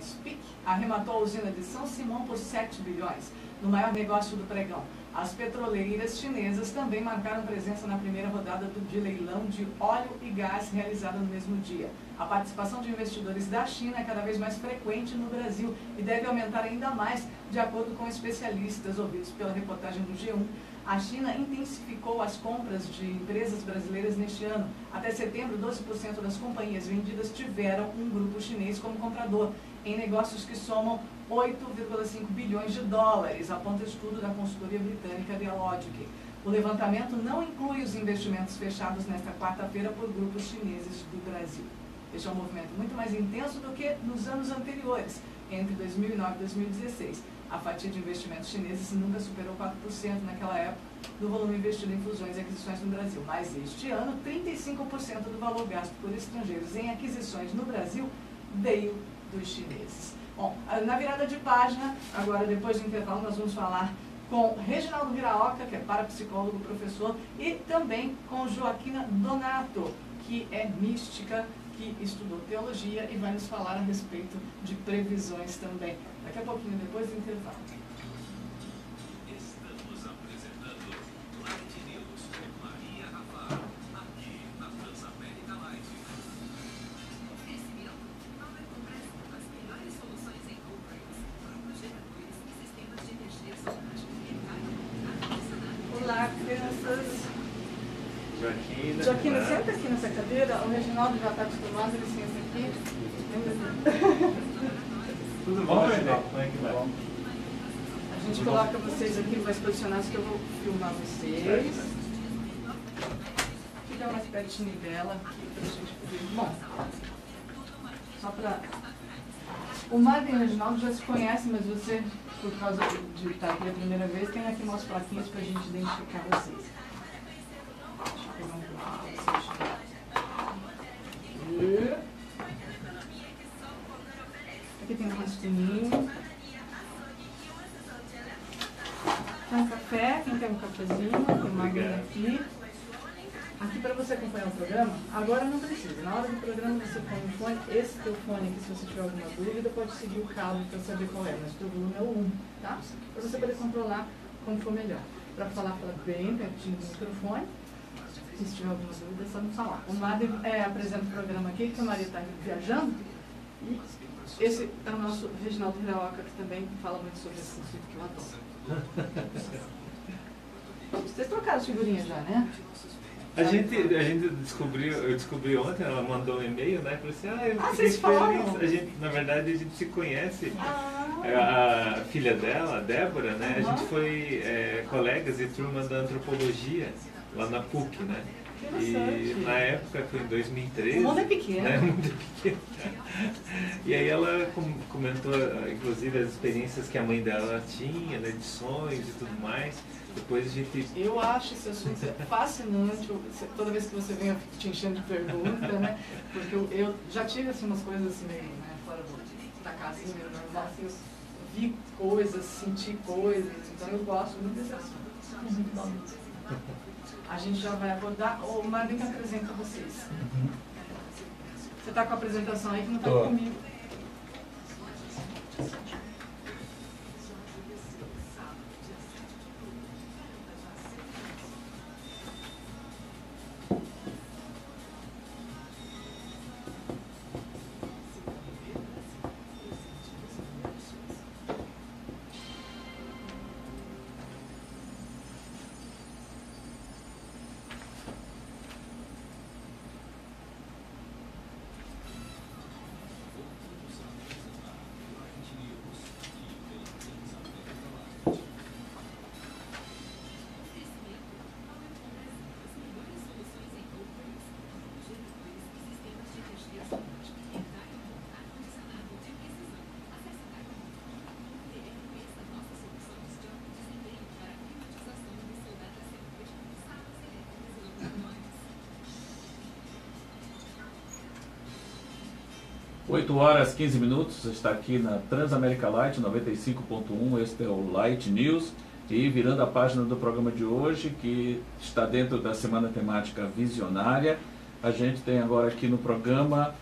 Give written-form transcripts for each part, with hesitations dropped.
SPIC arrematou a usina de São Simão por 7 bilhões, no maior negócio do pregão. As petroleiras chinesas também marcaram presença na primeira rodada de leilão de óleo e gás realizada no mesmo dia. A participação de investidores da China é cada vez mais frequente no Brasil e deve aumentar ainda mais, de acordo com especialistas ouvidos pela reportagem do G1. A China intensificou as compras de empresas brasileiras neste ano. Até setembro, 12% das companhias vendidas tiveram um grupo chinês como comprador, em negócios que somam 8,5 bilhões de dólares, aponta estudo da consultoria britânica Dealogic. O levantamento não inclui os investimentos fechados nesta quarta-feira por grupos chineses do Brasil. Este é um movimento muito mais intenso do que nos anos anteriores, entre 2009 e 2016. A fatia de investimentos chineses nunca superou 4% naquela época do volume investido em fusões e aquisições no Brasil. Mas este ano, 35% do valor gasto por estrangeiros em aquisições no Brasil veio dos chineses. Bom, na virada de página, agora depois do intervalo, nós vamos falar com Reginaldo Hiraoka, que é parapsicólogo, professor, e também com Joaquina Donato, que é mística, que estudou teologia e vai nos falar a respeito de previsões também. Daqui a pouquinho, depois do intervalo. Estamos apresentando Light News com Maria Rafa, aqui na Transamérica Light. Oferecimento: Power Compress, as melhores soluções em coolers, grupos geradores e sistemas de energia solar, ar-condicionado. Olá, crianças. Joaquina, Senta aqui nessa cadeira. O Reginaldo já está acostumado, ele senta aqui. tudo bom, Reginaldo? Como é que vai? A gente coloca vocês aqui mais posicionados que eu vou filmar vocês. Fica mais pertinho dela aqui para a gente poder. Bom, só para. O Mário e o Reginaldo já se conhecem, mas você, por causa de estar aqui a primeira vez, tem aqui umas plaquinhas para a gente identificar vocês. Deixa eu pegar um pouquinho para vocês. Aqui tem um rascunhinho. Tem um café, quem quer um cafezinho, tem uma aguinha aqui. Aqui para você acompanhar o programa, agora não precisa. Na hora do programa você põe o fone, esse teu fone aqui, se você tiver alguma dúvida, pode seguir o cabo para saber qual é, mas o volume é o 1, tá? Para você poder controlar como for melhor. Para falar, fala bem pertinho do microfone. Se tiver alguma dúvida, é só me falar. O Mário apresenta o programa aqui, que a Maria está viajando. E esse é o nosso Reginaldo Hiraoka, que também fala muito sobre esse assunto que eu adoro. Vocês trocaram as figurinhas já, né? A gente descobriu, eu descobri ontem, ela mandou um e-mail, né? Falei assim, eu fiquei vocês falam? feliz. A gente, na verdade, a gente se conhece. A filha dela, a Débora, né? A gente foi colegas e turma da antropologia lá na PUC, né? E na época, foi em 2013. O mundo é pequeno. Né? O mundo é pequeno. E aí ela comentou, inclusive, as experiências que a mãe dela tinha, né, de sonhos e tudo mais. Depois a gente... Eu acho esse assunto fascinante. Toda vez que você vem, eu fico te enchendo de pergunta, né? Porque eu já tive assim, umas coisas assim, meio, né, fora da casa, assim, meio normal. Assim, eu vi coisas, senti coisas. Então eu gosto muito desse assunto. Muito bom. A gente já vai abordar. O Marvin que apresenta vocês. Você está com a apresentação aí que não está comigo. Oito horas 15 minutos, está aqui na Transamérica Light 95.1, este é o Light News, e virando a página do programa de hoje, que está dentro da semana temática visionária, a gente tem agora aqui no programa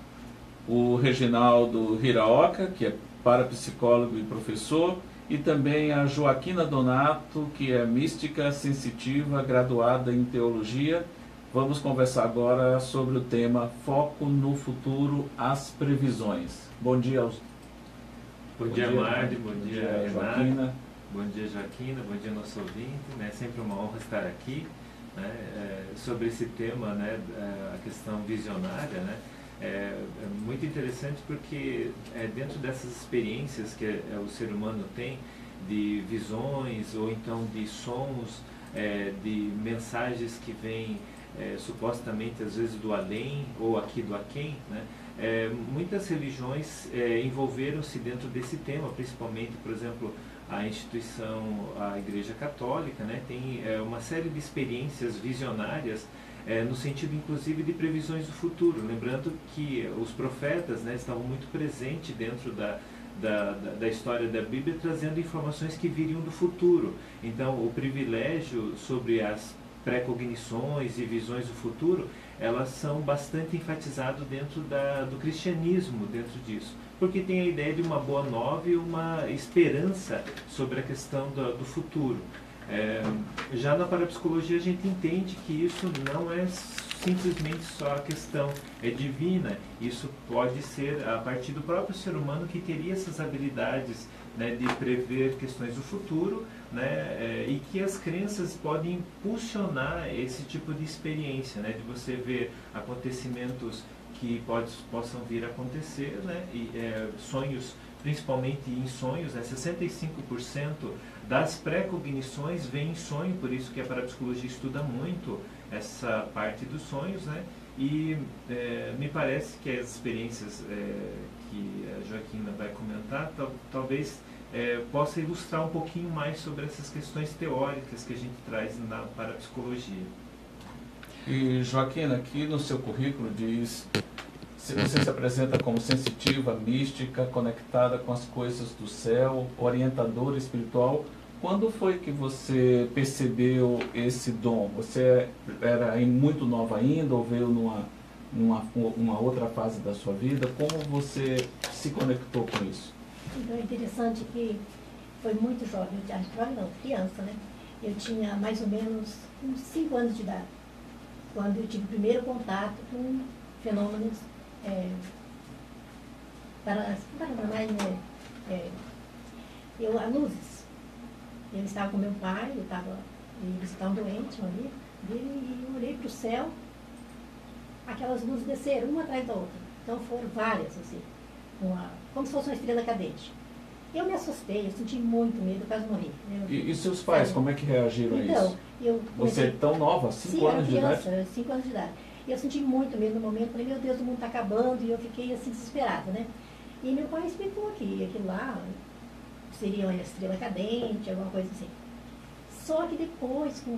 o Reginaldo Hiraoka, que é parapsicólogo e professor, e também a Joaquina Donato, que é mística sensitiva, graduada em teologia. Vamos conversar agora sobre o tema Foco no Futuro, as previsões. Bom dia aos... Bom dia, Mardi, bom dia, Joaquina. Bom dia, Joaquina, bom dia, nosso ouvinte. É sempre uma honra estar aqui, né, sobre esse tema, né, a questão visionária, né. É muito interessante porque dentro dessas experiências que o ser humano tem, de visões ou então de sons, de mensagens que vêm supostamente às vezes do além ou aqui do aquém, né? Muitas religiões envolveram-se dentro desse tema, principalmente, por exemplo, a instituição, a Igreja Católica, né, tem uma série de experiências visionárias, no sentido inclusive de previsões do futuro, lembrando que os profetas, né, estavam muito presentes dentro da história da Bíblia, trazendo informações que viriam do futuro. Então, o privilégio sobre as pré-cognições e visões do futuro, elas são bastante enfatizadas dentro do cristianismo, dentro disso, porque tem a ideia de uma boa nova e uma esperança sobre a questão do futuro. Já na parapsicologia a gente entende que isso não é simplesmente só a questão divina, isso pode ser a partir do próprio ser humano que teria essas habilidades, né, de prever questões do futuro, né, e que as crenças podem impulsionar esse tipo de experiência, né, de você ver acontecimentos que possam vir a acontecer, né, e sonhos, principalmente em sonhos, né, 65% das pré-cognições vem em sonho, por isso que a parapsicologia estuda muito essa parte dos sonhos, né, e me parece que as experiências que a Joaquina vai comentar, talvez possa ilustrar um pouquinho mais sobre essas questões teóricas que a gente traz na parapsicologia. E Joaquina, aqui no seu currículo diz, você se apresenta como sensitiva, mística, conectada com as coisas do céu, orientadora espiritual. Quando foi que você percebeu esse dom? Você era muito nova ainda ou veio numa outra fase da sua vida? Como você se conectou com isso? Então é interessante que foi muito jovem, jovem não, criança, né? Eu tinha mais ou menos uns 5 anos de idade, quando eu tive o primeiro contato com fenômenos paranormais, né? Luzes. Eu estava com meu pai, eles estavam doentes, um amigo dele, e eu olhei para o céu, aquelas luzes desceram uma atrás da outra. Então foram várias, assim, como se fosse uma estrela cadente. Eu me assustei, eu senti muito medo, quase morri. E seus pais, como é que reagiram a isso? Você é tão nova, 5 anos de idade? Sim, 5 anos de idade. E eu senti muito medo no momento, falei, meu Deus, o mundo está acabando, e eu fiquei assim desesperada, né? E meu pai explicou que aquilo lá seria uma estrela cadente, alguma coisa assim. Só que depois, com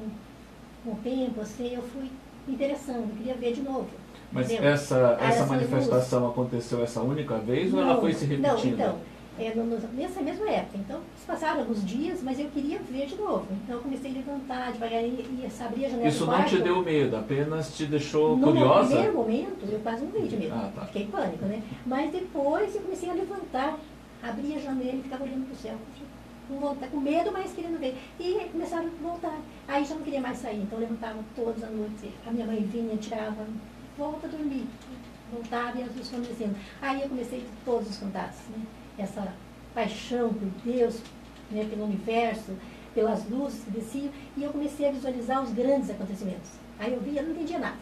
o tempo, assim, eu fui me interessando, eu queria ver de novo. Mas entendeu? essa manifestação aconteceu essa única vez ou ela foi se repetindo? Não, então, nessa mesma época. Então, se passaram alguns dias, mas eu queria ver de novo. Então, eu comecei a levantar devagarinho e abrir a janela Isso do quarto. não te deu medo, apenas te deixou curiosa? No primeiro momento, eu quase morri de medo. Tá. Fiquei em pânico, né? Mas depois eu comecei a levantar, abrir a janela e ficava olhando para o céu. Com medo, mas querendo ver. E começaram a voltar. Aí já não queria mais sair, então eu levantava todas as noites. A minha mãe vinha, tirava, volta a dormir. Voltava e as luzes foram descendo. Aí eu comecei a ter todos os contatos, né? Essa paixão por Deus, né, pelo universo, pelas luzes que desciam, e eu comecei a visualizar os grandes acontecimentos. Aí eu via, não entendia nada.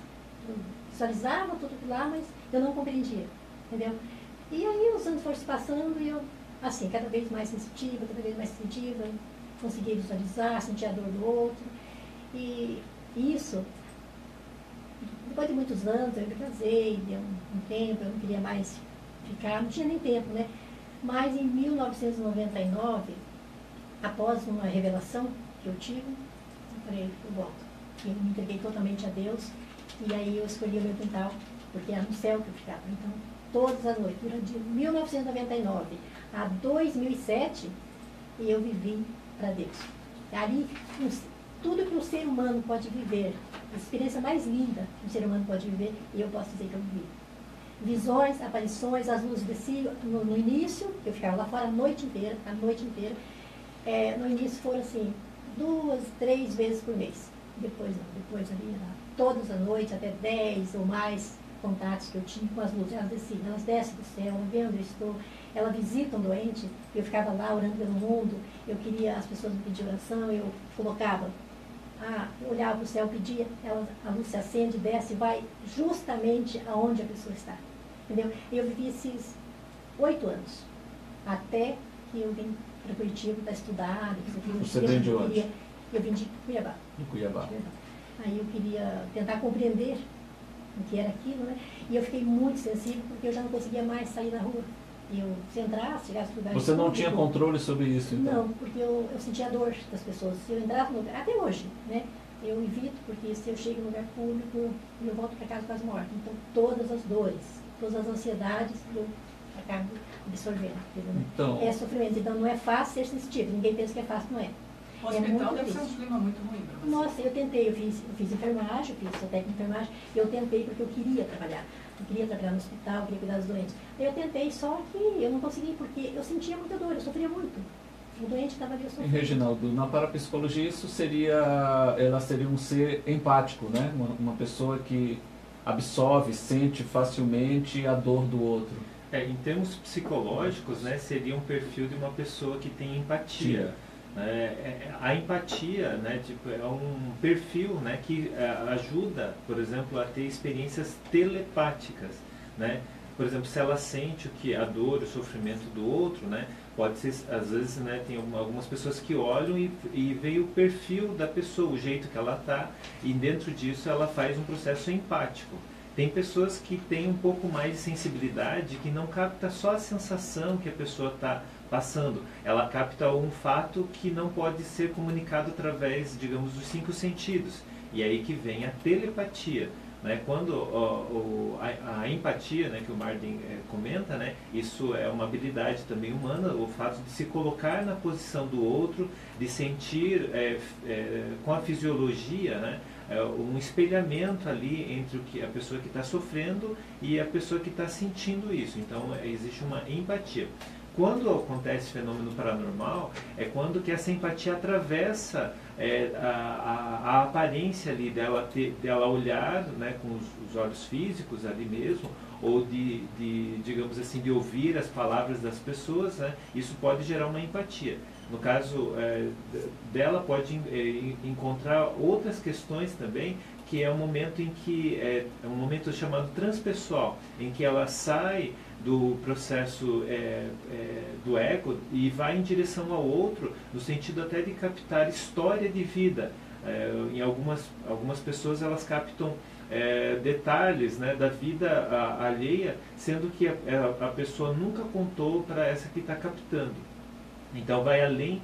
Eu visualizava tudo lá, mas eu não compreendia, entendeu? E aí os anos foram se passando e eu, assim, cada vez mais sensitiva, conseguia visualizar, sentir a dor do outro. E isso, depois de muitos anos, eu me casei, deu um tempo, eu não queria mais ficar, não tinha nem tempo, né? Mas em 1999, após uma revelação que eu tive, eu falei, eu volto. Eu me entreguei totalmente a Deus, e aí eu escolhi o meu quintal, porque era no céu que eu ficava. Então, todas as noites, durante 1999 a 2007, eu vivi para Deus. Ali, tudo que um ser humano pode viver, a experiência mais linda que um ser humano pode viver, eu posso dizer que eu vivi. visões, aparições, as luzes desciam no início, eu ficava lá fora a noite inteira. No início foram assim, 2, 3 vezes por mês. Depois não, depois ali era todas as noites, até 10 ou mais contatos que eu tinha com as luzes. Elas descem do céu, vendo eu estou, elas visitam doente, eu ficava lá orando pelo mundo, eu queria, as pessoas me pediam oração, eu colocava, eu olhava para o céu, pedia, a luz se acende, desce e vai justamente aonde a pessoa está. Entendeu? Eu vivi esses 8 anos, até que eu vim para Curitiba para estudar. Você vem de onde? Eu vim de Cuiabá. Em Cuiabá. Aí eu queria tentar compreender o que era aquilo, né? E eu fiquei muito sensível porque eu já não conseguia mais sair na rua. Se entrasse, chegasse no lugar Você não tinha controle sobre isso, então? Não, porque eu sentia a dor das pessoas. Se eu entrasse no lugar, até hoje, né? Eu evito, porque se eu chego no lugar público, eu volto para casa quase morta. Então, todas as dores, todas as ansiedades, eu acabo absorvendo. Então, é sofrimento. Então, não é fácil ser sensitivo. Ninguém pensa que é fácil, não é. O hospital deve ser um clima muito ruim para você. Nossa, eu tentei, eu fiz enfermagem, eu fiz técnica de enfermagem, eu tentei porque eu queria trabalhar. Eu queria trabalhar no hospital, eu queria cuidar dos doentes. Eu tentei, só que eu não consegui, porque eu sentia muita dor, eu sofria muito. O doente estava ali, eu sofria. Reginaldo, na parapsicologia ela seria um ser empático, né? Uma pessoa que absorve, sente facilmente a dor do outro. Em termos psicológicos, né, seria um perfil de uma pessoa que tem empatia. A empatia, né, é um perfil, né, que ajuda, por exemplo, a ter experiências telepáticas, né? Por exemplo, se ela sente a dor, o sofrimento do outro, né, pode ser, às vezes, né, tem algumas pessoas que olham e veem o perfil da pessoa, o jeito que ela está, e dentro disso ela faz um processo empático. Tem pessoas que têm um pouco mais de sensibilidade, que não capta só a sensação que a pessoa está passando. Ela capta um fato que não pode ser comunicado através, digamos, dos 5 sentidos. E aí que vem a telepatia. Né? Quando a empatia, né, que o Martin comenta, né, isso é uma habilidade também humana, o fato de se colocar na posição do outro, de sentir com a fisiologia, né, um espelhamento ali entre a pessoa que está sofrendo e a pessoa que está sentindo isso. Então existe uma empatia. Quando acontece fenômeno paranormal, é quando que essa empatia atravessa a aparência ali dela olhar, né, com os olhos físicos ali mesmo, ou digamos assim, de ouvir as palavras das pessoas, né, isso pode gerar uma empatia. No caso dela, pode encontrar outras questões também, que é um momento em que é um momento chamado transpessoal, em que ela sai do processo do ego e vai em direção ao outro, no sentido até de captar história de vida. Em algumas pessoas elas captam detalhes, né, da vida alheia, sendo que a pessoa nunca contou para essa que está captando. Então vai além,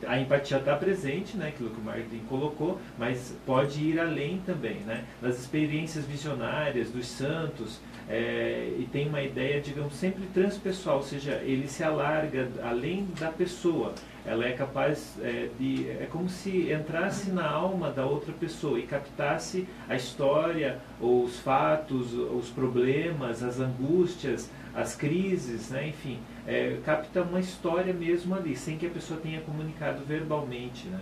a empatia está presente, né, aquilo que o Martin colocou, mas pode ir além também, né, das experiências visionárias dos santos, e tem uma ideia, digamos, sempre transpessoal, ou seja, ele se alarga além da pessoa. Ela é capaz é como se entrasse na alma da outra pessoa e captasse a história, os fatos, os problemas, as angústias, as crises, né? Enfim, capta uma história mesmo ali, sem que a pessoa tenha comunicado verbalmente, né?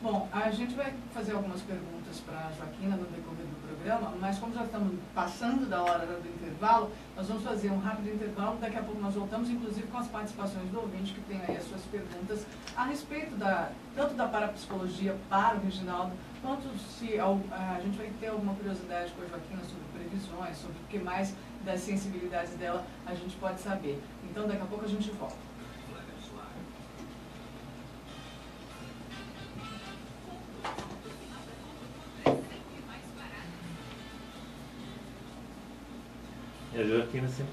Bom, a gente vai fazer algumas perguntas para a Joaquina no decorrer do programa, mas como já estamos passando da hora do intervalo, nós vamos fazer um rápido intervalo, daqui a pouco nós voltamos, inclusive com as participações do ouvinte, que tem aí as suas perguntas a respeito tanto da parapsicologia para o Reginaldo, quanto se a gente vai ter alguma curiosidade com a Joaquina sobre previsões, sobre o que mais das sensibilidades dela a gente pode saber. Então, daqui a pouco a gente volta.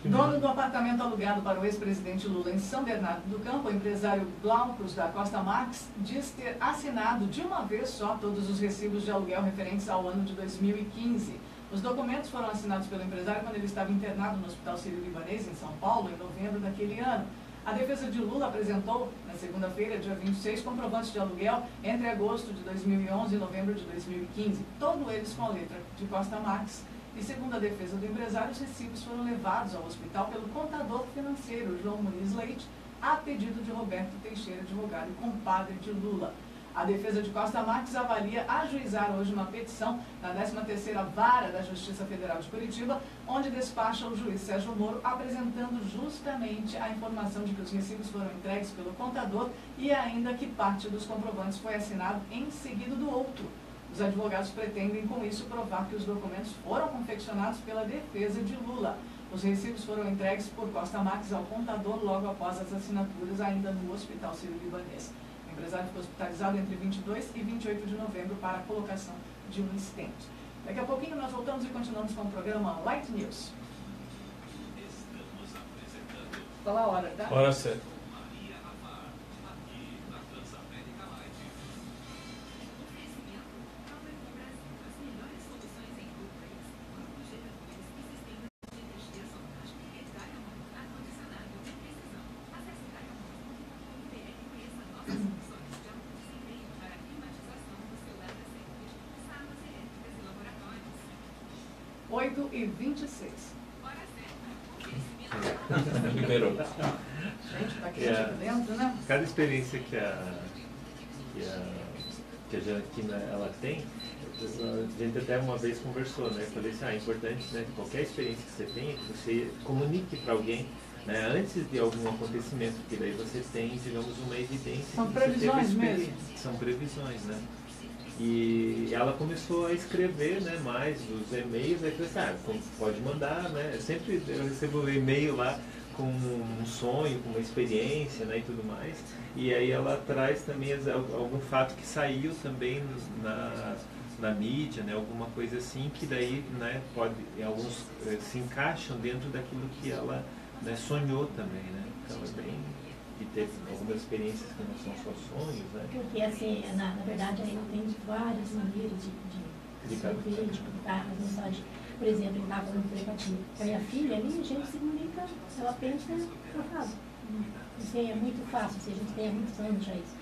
Dono do apartamento alugado para o ex-presidente Lula em São Bernardo do Campo, o empresário Glaucus da Costa Marques diz ter assinado de uma vez só todos os recibos de aluguel referentes ao ano de 2015. Os documentos foram assinados pelo empresário quando ele estava internado no Hospital Sírio-Libanês, em São Paulo, em novembro daquele ano. A defesa de Lula apresentou, na segunda-feira, dia 26, comprovantes de aluguel entre agosto de 2011 e novembro de 2015, todos eles com a letra de Costa Marques E segundo a defesa do empresário, os recibos foram levados ao hospital pelo contador financeiro João Muniz Leite, a pedido de Roberto Teixeira, advogado e compadre de Lula. A defesa de Costa Marques avalia ajuizar hoje uma petição na 13ª Vara da Justiça Federal de Curitiba, onde despacha o juiz Sérgio Moro, apresentando justamente a informação de que os recibos foram entregues pelo contador e ainda que parte dos comprovantes foi assinado em seguida do outro. Os advogados pretendem, com isso, provar que os documentos foram confeccionados pela defesa de Lula. Os recibos foram entregues por Costa Marques ao contador logo após as assinaturas, ainda no Hospital Sírio-Libanês. O empresário ficou hospitalizado entre 22 e 28 de novembro para a colocação de um stent. Daqui a pouquinho nós voltamos e continuamos com o programa Light News. Qual a hora, tá? Hora certa. Oito e 26. Liberou. Gente, tá quente aqui dentro, né? Cada experiência que a Janaquina ela tem, a gente até uma vez conversou, né? Falei assim, é importante, né? Qualquer experiência que você tenha, que você comunique para alguém, né? Antes de algum acontecimento, que daí você tem, digamos, uma evidência. São que você teve previsões experiência. mesmo? São previsões, né? E ela começou a escrever, né, mais os e-mails, aí eu falei assim, pode mandar, né? Sempre eu recebo um e-mail lá com um sonho, com uma experiência, né, e tudo mais. E aí ela traz também algum fato que saiu também na mídia, né, alguma coisa assim, que daí, né, pode, alguns se encaixam dentro daquilo que ela, né, sonhou também, né? Então é bem... E teve algumas experiências que não são só sonhos, né? Porque, assim, na verdade, aí eu tenho várias maneiras de escrever, de contar as mensagens. Por exemplo, eu estava falando telepatia. A minha filha ali, a gente se comunica, ela pensa, eu falo. Assim, é muito fácil, assim, a gente tem há muitos anos já isso.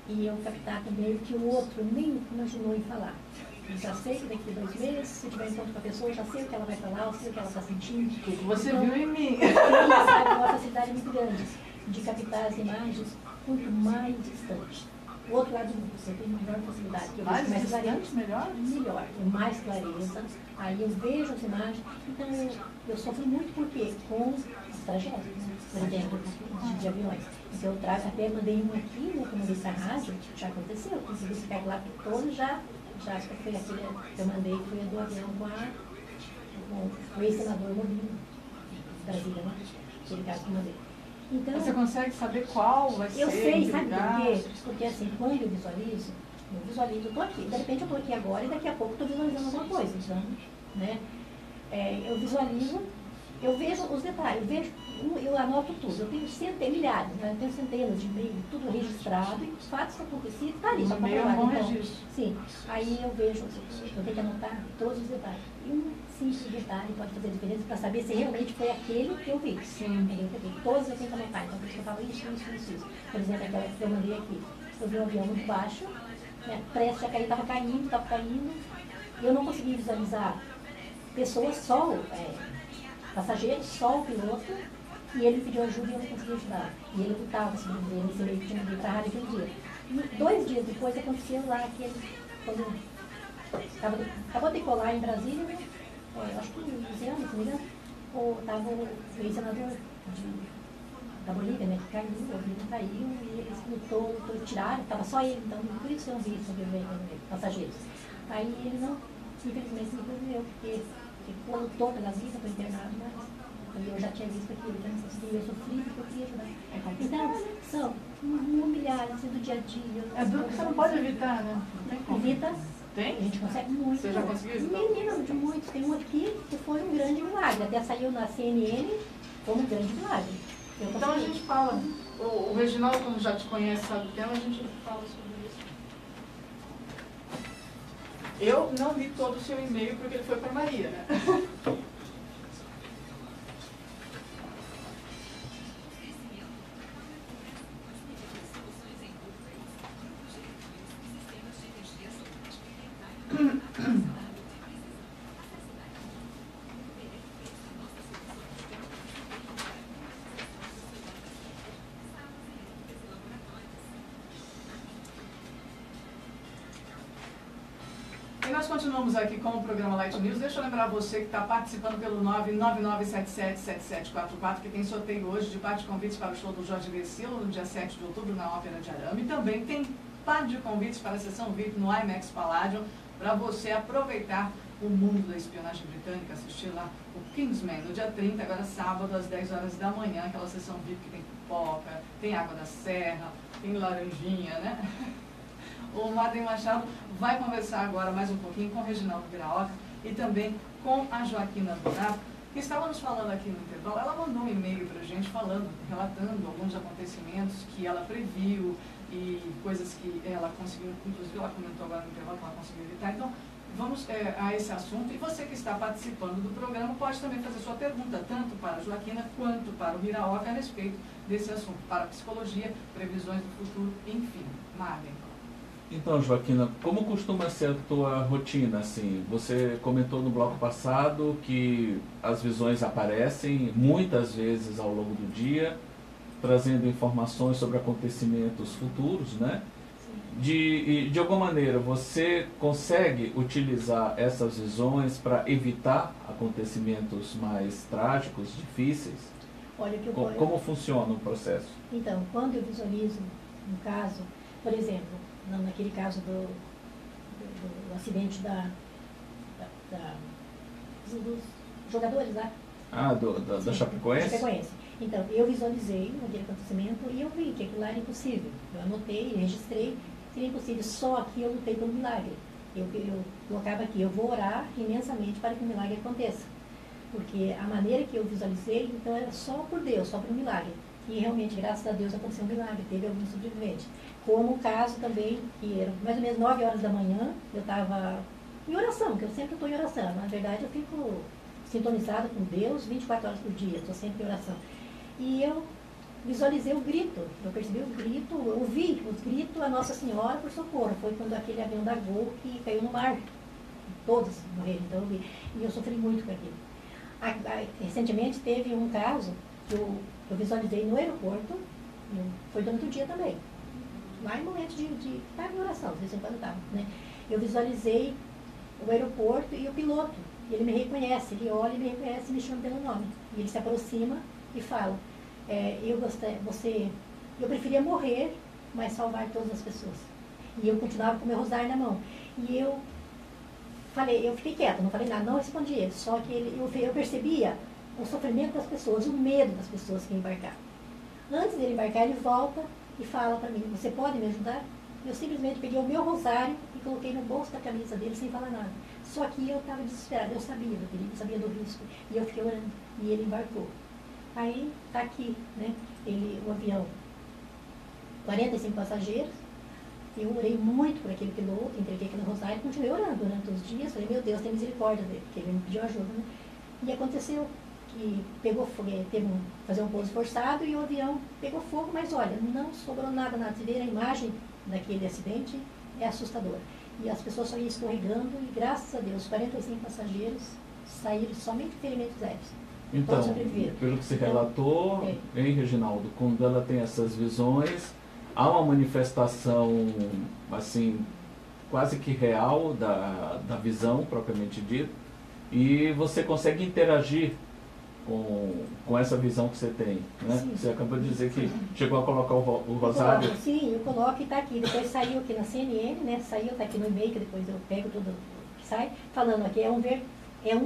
E eu captar também que o outro nem imaginou em falar. Eu já sei que daqui a 2 meses, se eu tiver encontro com a pessoa, eu já sei o que ela vai falar, eu sei o que ela está sentindo. O que você viu em mim? Sabe, uma facilidade muito grande de captar as imagens quanto mais distante. O outro lado do mundo, você tem maior facilidade. Eu Mais vejo distante, melhor? melhor, com mais clareza. Aí eu vejo as imagens. Então eu sofro muito porque com as tragédias, né? Por exemplo, de aviões. Então eu trago, até mandei um aqui, né, que eu mandei para a rádio, já aconteceu. Consegui ficar lá por todo, já foi aquele que eu mandei, foi a do avião com o ex-senador Molino, Brasília, né? Aquele caso que eu mandei. Então, você consegue saber qual vai ser? Eu sei, sabe lugar? por quê? Porque assim, quando eu visualizo, eu estou aqui. De repente eu estou aqui agora e daqui a pouco estou visualizando alguma coisa. Então, né? Eu visualizo, eu vejo os detalhes, eu anoto tudo. Eu tenho milhares, né? Eu tenho centenas de e-mails, tudo registrado, e os fatos que aconteciam, está ali. O e-mail é um bom registro. Sim, aí eu vejo, eu tenho que anotar todos os detalhes. E um simples detalhe pode fazer diferença para saber se realmente foi aquele que eu vi. Sim. Todos eu tenho que anotar, então por isso que eu falo isso. Por exemplo, aquela que eu mandei aqui. Eu vi um avião muito baixo, prestes a cair, estava caindo. Eu não consegui visualizar pessoas, só passageiros, só o piloto, e ele pediu ajuda e eu não consegui ajudar. E ele lutava, se não me nesse meio que tinha mandei para a rádio aquele dia. E 2 dias depois aconteceu lá aquele. Acabou de colar em Brasília, né? Acho que 11 anos, se não me engano. Estava o ex-senador da Bolívia, né? Que caiu, o avião caiu, e eles lutou, tiraram, estava só ele, então por isso eu não vi passageiros. Aí ele não, infelizmente, não sobreviveu, porque ficou, lutou pela vida, foi internado, mas eu já tinha visto aquilo, eu sofri porque eu queria ajudar. Então, são milhares do dia a dia. É duro que você não pode evitar, né? Não tem como. Evita. Tem? A gente consegue muito. Você já conseguiu evitar? Menina, de muitos. Tem um aqui que foi um grande milagre. Até saiu na CNN, foi um grande milagre. Então a gente fala. O Reginaldo, como já te conhece, sabe o tema, a gente fala sobre isso. Eu não li todo o seu e-mail porque ele foi para Maria, né? nós continuamos aqui com o programa Light News. Deixa eu lembrar você que está participando pelo 999777744, que tem sorteio hoje de par de convites para o show do Jorge Versilo, no dia 7 de outubro, na Ópera de Arame. E também tem par de convites para a sessão VIP no IMAX Palladium, para você aproveitar o mundo da espionagem britânica, assistir lá o Kingsman, no dia 30, agora sábado, às 10 horas da manhã, aquela sessão VIP que tem pipoca, tem água da serra, tem laranjinha, né? O Madem Machado vai conversar agora mais um pouquinho com o Reginaldo Viraoca e também com a Joaquina Donato, que estávamos falando aqui no intervalo. Ela mandou um e-mail para a gente relatando alguns acontecimentos que ela previu e coisas que ela conseguiu, inclusive ela comentou agora no intervalo que ela conseguiu evitar. Então, vamos a esse assunto. E você que está participando do programa pode também fazer sua pergunta, tanto para a Joaquina quanto para o Viraoca, a respeito desse assunto, para a psicologia, previsões do futuro, enfim. Madem. Então, Joaquina, como costuma ser a tua rotina, assim? Você comentou no bloco passado que as visões aparecem muitas vezes ao longo do dia, trazendo informações sobre acontecimentos futuros, né? De alguma maneira, você consegue utilizar essas visões para evitar acontecimentos mais trágicos, difíceis? Olha, Como funciona o processo? Então, quando eu visualizo um caso, por exemplo, naquele caso do acidente dos jogadores lá. Da Chapecoense? Chapecoense. Então, eu visualizei aquele acontecimento e eu vi que aquilo lá era impossível. Eu anotei, registrei, seria impossível. Só que eu lutei pelo milagre. Eu colocava aqui, eu vou orar imensamente para que o milagre aconteça. Porque a maneira que eu visualizei, então, era só por Deus, só por um milagre. E realmente, graças a Deus, aconteceu um milagre, teve algum sobrevivente. Como o caso também, que era mais ou menos 9 horas da manhã, eu estava em oração, que eu sempre estou em oração. Na verdade, eu fico sintonizada com Deus 24 horas por dia, estou sempre em oração. E eu visualizei o grito, eu percebi o grito, eu ouvi os gritos a Nossa Senhora por socorro. Foi quando aquele avião da Gol que caiu no mar. Todos morreram, então eu vi. E eu sofri muito com aquilo. Recentemente teve um caso que eu visualizei no aeroporto, foi durante o dia também. Lá em momentos de estar em oração, de vez em quando estava, né? Eu visualizei o aeroporto e o piloto. E ele me reconhece, ele olha e me reconhece e me chama pelo nome. E ele se aproxima e fala, eu preferia morrer, mas salvar todas as pessoas. E eu continuava com o meu rosário na mão. E eu fiquei quieta, não falei nada, não respondi ele. Só que eu percebia o sofrimento das pessoas, o medo das pessoas que embarcaram. Antes dele embarcar, ele volta e fala para mim, você pode me ajudar? Eu simplesmente peguei o meu rosário e coloquei no bolso da camisa dele sem falar nada. Só que eu estava desesperada, eu sabia do perigo, sabia do risco. E eu fiquei orando. E ele embarcou. Aí está aqui, né? O avião, 45 passageiros. Eu orei muito por aquele piloto, entreguei aquele rosário e continuei orando durante os dias. Falei, meu Deus, tem misericórdia dele, porque ele me pediu ajuda, né? E aconteceu que pegou fogo, fazer um pouso forçado e o avião pegou fogo, mas olha, não sobrou nada. Se ver a imagem daquele acidente, é assustadora. E as pessoas só iam escorregando e, graças a Deus, 45 passageiros saíram somente ferimentos leves. Então, pelo que você relatou, hein, Reginaldo, quando ela tem essas visões, há uma manifestação, assim, quase que real da visão, propriamente dita, e você consegue interagir com essa visão que você tem, né? Sim. Você acabou de dizer que chegou a colocar o rosário. Sim, eu coloco e está aqui. Depois saiu aqui na CNN, né? Saiu, está aqui no e-mail, que depois eu pego tudo que sai, falando aqui, é um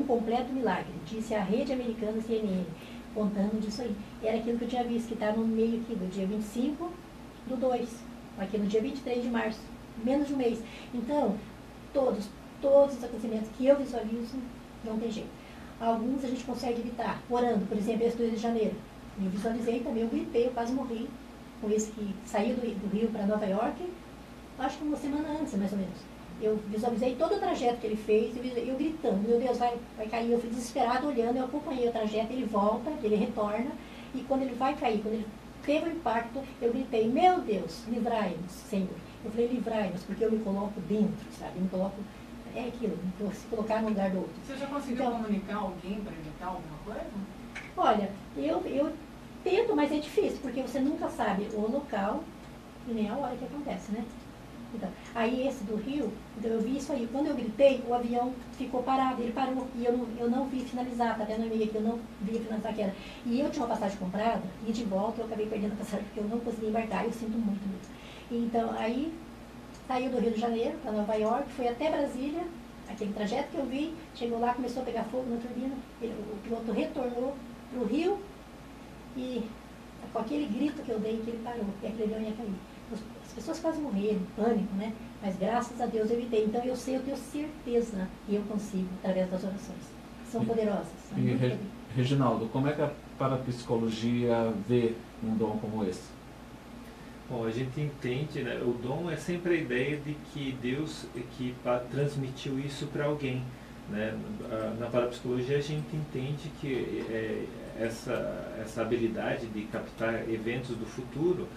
completo milagre, disse a rede americana CNN, contando disso aí. Era aquilo que eu tinha visto, que está no meio aqui, do dia 25/2, aqui no dia 23 de março, menos de um mês. Então, todos os acontecimentos que eu visualizo, não tem jeito. Alguns a gente consegue evitar, orando, por exemplo, esse do Rio de Janeiro. Eu visualizei também, eu gritei, eu quase morri, com esse que saiu do Rio para Nova York, acho que uma semana antes, mais ou menos. Eu visualizei todo o trajeto que ele fez, eu gritando, meu Deus, vai cair. Eu fui desesperado olhando, eu acompanhei o trajeto, ele volta, ele retorna, e quando ele vai cair, quando ele teve o impacto, eu gritei, meu Deus, livrai-nos, Senhor. Eu falei, livrai-nos, porque eu me coloco dentro, sabe? Eu me coloco, é aquilo, se colocar no lugar do outro. Você já conseguiu comunicar alguém para evitar alguma coisa? Olha, eu tento, mas é difícil, porque você nunca sabe o local e nem a hora que acontece, né? Então, aí esse do Rio, então eu vi isso aí. Quando eu gritei, o avião ficou parado, ele parou. E eu não vi finalizar, tá vendo, amiga, que eu não vi finalizar que era. E eu tinha uma passagem comprada, e de volta eu acabei perdendo a passagem, porque eu não consegui embarcar, eu sinto muito mesmo. Então, aí, saiu do Rio de Janeiro para Nova York, foi até Brasília, aquele trajeto que eu vi, chegou lá, começou a pegar fogo na turbina, o piloto retornou para o Rio, e com aquele grito que eu dei, que ele parou, e aquele avião ia cair. As pessoas quase morreram, pânico, né? Mas graças a Deus eu evitei. Então eu tenho certeza que eu consigo, através das orações. São poderosas. São E Reginaldo, como é que a parapsicologia vê um dom como esse? Bom, a gente entende, né? O dom é sempre a ideia de que Deus transmitiu isso para alguém, né? Na parapsicologia a gente entende que essa habilidade de captar eventos do futuro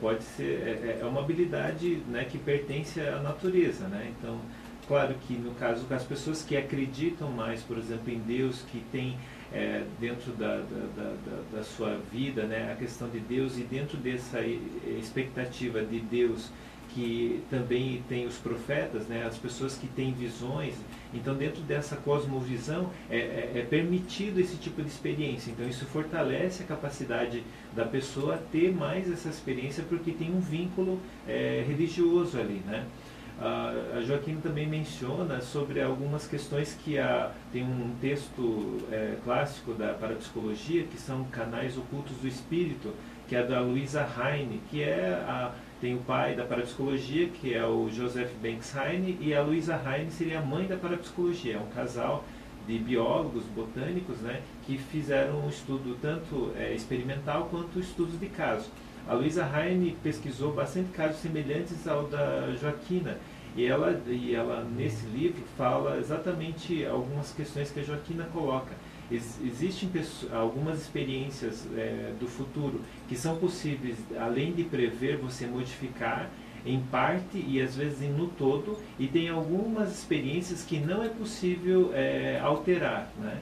pode ser uma habilidade, né, que pertence à natureza, né? Então, claro que no caso das pessoas que acreditam mais, por exemplo, em Deus, que tem dentro da sua vida, né, a questão de Deus, e dentro dessa expectativa de Deus que também tem os profetas, né, as pessoas que têm visões. Então, dentro dessa cosmovisão, é permitido esse tipo de experiência. Então, isso fortalece a capacidade da pessoa ter mais essa experiência, porque tem um vínculo religioso ali, né? A Joaquina também menciona sobre algumas questões que tem um texto clássico da parapsicologia, que são canais ocultos do espírito, que é da Louisa Heine, que tem o pai da parapsicologia, que é o Joseph Banks Heine, e a Louisa Heine seria a mãe da parapsicologia. É um casal de biólogos, botânicos, né, que fizeram um estudo tanto experimental quanto estudos de caso. A Louisa Heine pesquisou bastante casos semelhantes ao da Joaquina, e ela nesse livro fala exatamente algumas questões que a Joaquina coloca. Existem algumas experiências do futuro que são possíveis, além de prever, você modificar em parte e às vezes no todo, e tem algumas experiências que não é possível alterar, né?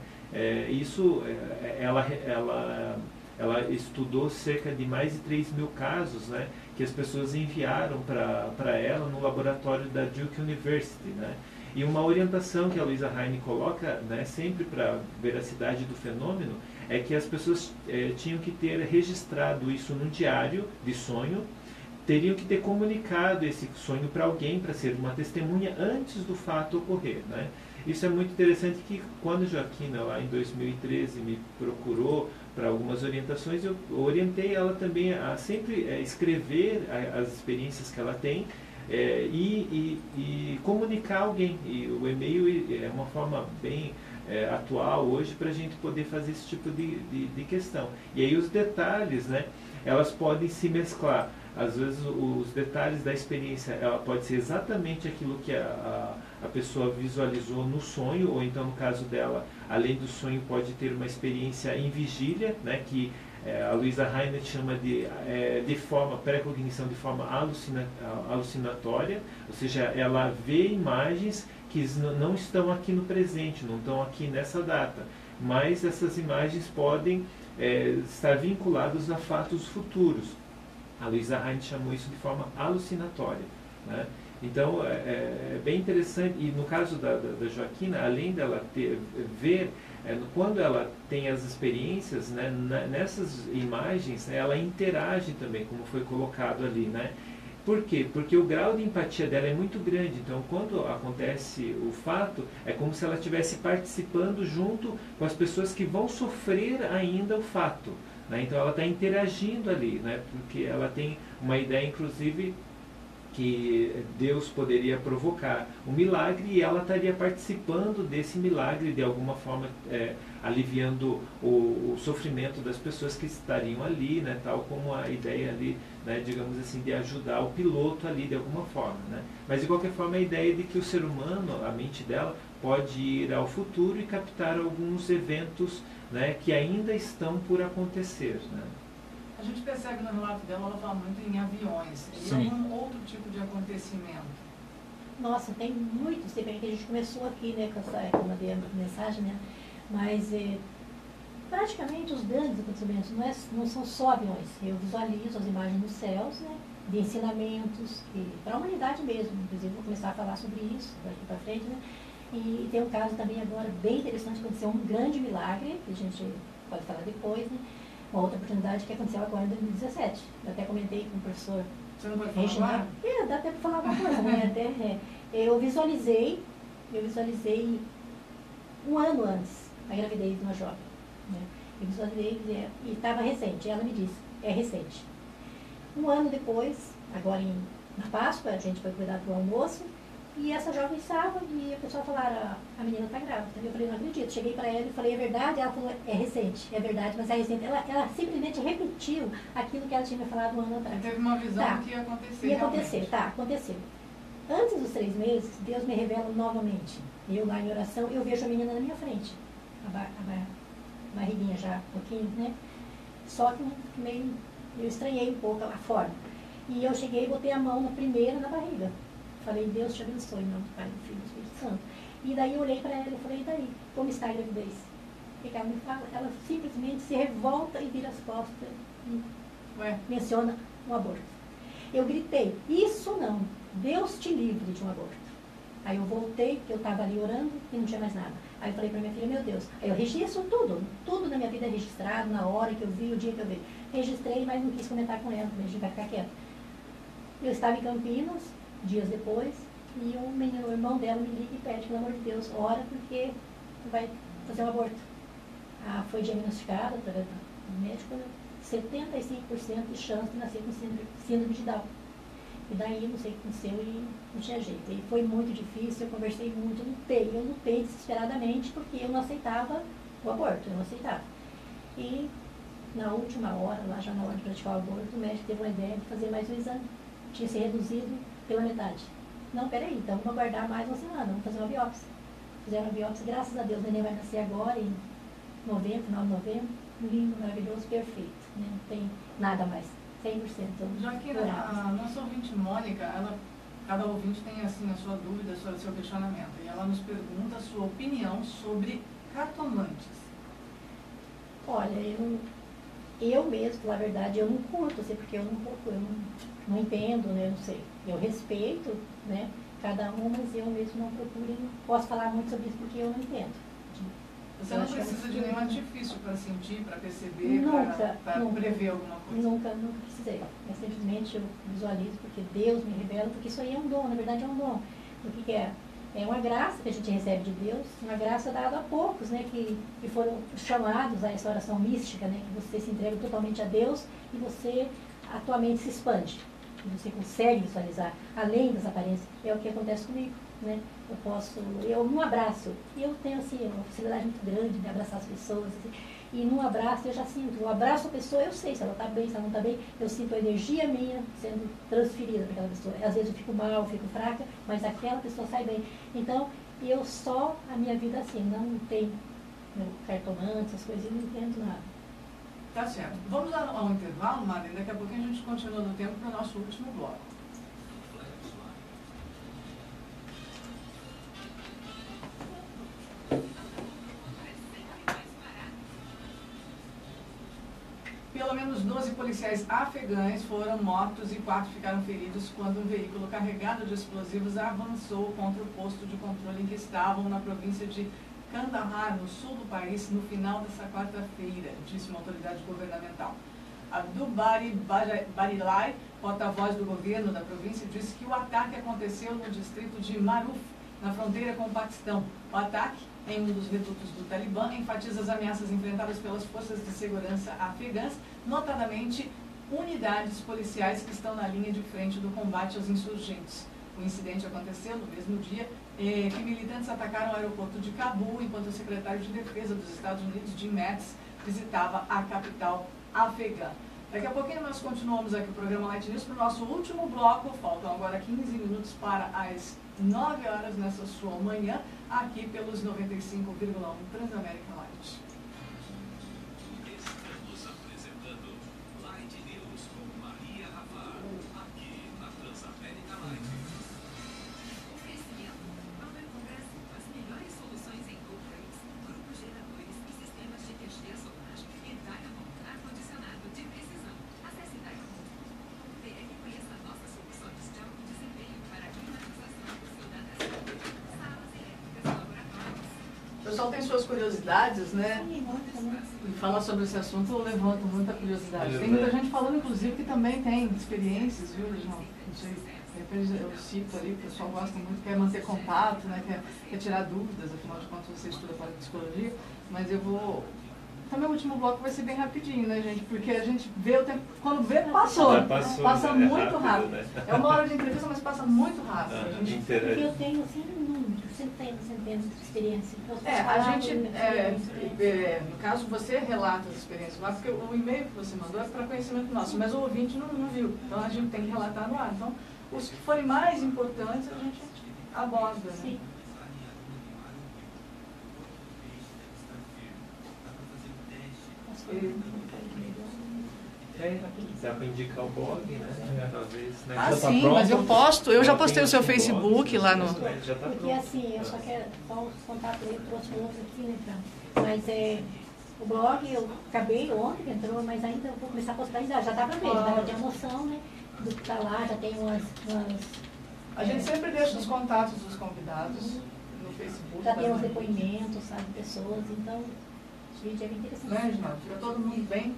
Ela estudou cerca de mais de 3.000 casos, né, que as pessoas enviaram para ela no laboratório da Duke University, né? E uma orientação que a Louisa Heine coloca, né, sempre para a veracidade do fenômeno, é que as pessoas tinham que ter registrado isso no diário de sonho, teriam que ter comunicado esse sonho para alguém, para ser uma testemunha antes do fato ocorrer, né? Isso é muito interessante, que quando a Joaquina, lá em 2013, me procurou para algumas orientações, eu orientei ela também a sempre escrever as experiências que ela tem, e comunicar a alguém. E o e-mail é uma forma bem atual hoje para a gente poder fazer esse tipo de questão. E aí os detalhes, né, elas podem se mesclar. Às vezes os detalhes da experiência, ela pode ser exatamente aquilo que a pessoa visualizou no sonho, ou então no caso dela, além do sonho, pode ter uma experiência em vigília, né, que a Louisa Heine chama de forma pré-cognição, de forma alucinatória, ou seja, ela vê imagens que não estão aqui no presente, não estão aqui nessa data, mas essas imagens podem estar vinculadas a fatos futuros. A Louisa Heine chamou isso de forma alucinatória, né? Então, é bem interessante. E no caso da Joaquina, além dela ver, quando ela tem as experiências, né, nessas imagens, né, ela interage também, como foi colocado ali, né? Por quê? Porque o grau de empatia dela é muito grande. Então, quando acontece o fato, é como se ela estivesse participando junto com as pessoas que vão sofrer ainda o fato, né? Então, ela está interagindo ali, né? Porque ela tem uma ideia, inclusive, que Deus poderia provocar um milagre, e ela estaria participando desse milagre, de alguma forma aliviando o sofrimento das pessoas que estariam ali, né, tal como a ideia ali, né, digamos assim, de ajudar o piloto ali de alguma forma, né? Mas de qualquer forma, a ideia de que o ser humano, a mente dela, pode ir ao futuro e captar alguns eventos, né, que ainda estão por acontecer, né? A gente percebe no relato dela, ela fala muito em aviões. E algum outro tipo de acontecimento? Nossa, tem muitos, que a gente começou aqui, né, com essa, como eu dei a mensagem, né, mas Praticamente os grandes acontecimentos não são só aviões. Eu visualizo as imagens nos céus, né, de ensinamentos, para a humanidade mesmo. Inclusive, vou começar a falar sobre isso daqui para frente. Né? E tem um caso também agora bem interessante, aconteceu um grande milagre, que a gente pode falar depois, né? Uma outra oportunidade que aconteceu agora em 2017. Eu até comentei com o professor. Você não vai falar agora? Dá até para falar alguma coisa, né? Eu visualizei um ano antes a gravidez de uma jovem. Né? Eu visualizei e estava recente. Ela me disse, é recente. Um ano depois, agora na Páscoa, a gente foi cuidar do almoço, e essa jovem estava, e a pessoa falaram, a menina está grávida. Eu falei, não acredito. Cheguei para ela e falei, é verdade? Ela falou, é recente, é verdade, mas é recente. Ela simplesmente repetiu aquilo que ela tinha me falado um ano atrás. Teve uma visão do que ia acontecer. Ia acontecer, aconteceu. Antes dos 3 meses, Deus me revela novamente. Eu lá em oração, eu vejo a menina na minha frente. A barriguinha já um pouquinho, né? Só que meio, eu estranhei um pouco a forma. E eu cheguei e botei a mão na primeira na barriga. Falei, Deus te abençoe, em nome do Pai, do Filho e do Espírito Santo. E daí eu olhei para ela e falei, e daí? Como está a gravidez? E ela me fala, ela simplesmente se revolta e vira as costas e menciona um aborto. Eu gritei, isso não, Deus te livre de um aborto. Aí eu voltei, porque eu estava ali orando e não tinha mais nada. Aí eu falei para minha filha, meu Deus, aí eu registro tudo na minha vida é registrado, na hora que eu vi, o dia que eu vi. Registrei, mas não quis comentar com ela, porque a gente vai ficar quieto. Eu estava em Campinas, dias depois, e o irmão dela me liga e pede, pelo amor de Deus, ora, porque vai fazer um aborto. Foi diagnosticada, através do médico, 75% de chance de nascer com síndrome de Down. E daí, não sei o que aconteceu e não tinha jeito. E foi muito difícil, eu conversei muito, eu lutei desesperadamente, porque eu não aceitava o aborto, eu não aceitava. E na última hora, lá já na hora de praticar o aborto, o médico teve uma ideia de fazer mais um exame. Tinha se reduzido pela metade. Não, peraí, então vamos aguardar mais uma semana, vamos fazer uma biópsia. Fizeram uma biópsia, graças a Deus, o neném vai nascer agora, em novembro, final de novembro, lindo, maravilhoso, perfeito. Né? Não tem nada mais, 100%. Joaquina, a nossa ouvinte Mônica, cada ouvinte tem assim, a sua dúvida, o seu questionamento, e ela nos pergunta a sua opinião sobre cartomantes. Olha, eu mesmo, na verdade, eu não curto, assim, porque eu não entendo, né, eu não sei. Eu respeito, né, cada um, mas eu mesmo não procuro, não posso falar muito sobre isso porque eu não entendo. Você não precisa de nenhum artifício para sentir, para perceber, para prever alguma coisa? Nunca precisei. Eu simplesmente visualizo porque Deus me revela, porque isso aí é um dom, na verdade é um dom. O que é? É uma graça que a gente recebe de Deus, uma graça dada a poucos, né, que foram chamados a essa oração mística, né, que você se entrega totalmente a Deus e você, a tua mente se expande. E você consegue visualizar, além das aparências. É o que acontece comigo, né? Eu num abraço, eu tenho assim, uma facilidade muito grande de abraçar as pessoas, assim, e num abraço eu já sinto, eu abraço a pessoa, eu sei se ela está bem, se ela não está bem, eu sinto a energia minha sendo transferida para aquela pessoa. Às vezes eu fico mal, eu fico fraca, mas aquela pessoa sai bem. Então, a minha vida assim, não tem cartomante, essas coisas, eu não entendo nada. Tá certo. Vamos ao intervalo, Marlene, daqui a pouquinho a gente continua no tempo para o nosso último bloco. Pelo menos 12 policiais afegães foram mortos e 4 ficaram feridos quando um veículo carregado de explosivos avançou contra o posto de controle em que estavam na província de Kandahar, no sul do país, no final dessa quarta-feira, disse uma autoridade governamental. Abdul Bari Barilai, porta-voz do governo da província, disse que o ataque aconteceu no distrito de Maruf, na fronteira com o Paquistão. O ataque, em um dos redutos do Talibã, enfatiza as ameaças enfrentadas pelas forças de segurança afegãs, notadamente unidades policiais que estão na linha de frente do combate aos insurgentes. O incidente aconteceu no mesmo dia que militantes atacaram o aeroporto de Cabul, enquanto o secretário de Defesa dos Estados Unidos, Jim Mattis, visitava a capital afegã. Daqui a pouquinho nós continuamos aqui o programa Light News para o nosso último bloco. Faltam agora 15 minutos para as 9 horas nessa sua manhã, aqui pelos 95,1 Transamérica Light. Estamos apresentando Light News com Maria Rafa, aqui na Transamérica Light. Oferecimento. Power Compress. As melhores soluções em upgrades, grupos geradores e sistemas de energia solar. pessoal tem suas curiosidades, né? Sim, nossa, né? E falar sobre esse assunto eu levanto muita curiosidade. É Tem muita verdade. gente falando, inclusive, que também tem experiências, viu, Reginaldo? Não sei, de repente eu cito ali, o pessoal gosta muito, quer manter contato, né? Quer tirar dúvidas, afinal de contas você estuda parapsicologia, mas eu vou... Também o último bloco vai ser bem rapidinho, né, gente? Porque a gente vê o tempo, quando vê, passou. Já passou, Passa né? É muito rápido. né? É uma hora de entrevista, mas passa muito rápido. A gente Porque eu tenho, assim, centenas de experiências. Eu posso a falar gente, de experiência. no caso, você relata as experiências lá, porque o e-mail que você mandou é para conhecimento nosso, mas o ouvinte não viu. Então a gente tem que relatar no ar. Então, os que forem mais importantes, a gente aborda, né? Sim. Dá para indicar o blog, né? Talvez, né? Ah, Já tá sim, pronto? mas eu posto. Eu já postei o seu Tem esse blog, Facebook lá no... Já tá Porque pronto. assim, eu só quero só os contatos dele, trouxe outros aqui, né, mas o blog eu acabei ontem, entrou, mas ainda vou começar a postar, já dá pra ver, já tem a noção, né, do que tá lá, já tem umas A gente sempre deixa os contatos dos convidados no Facebook. já tem uns também. depoimentos, sabe, pessoas, então, o vídeo é bem interessante. Né, Reginaldo? Fica todo mundo bem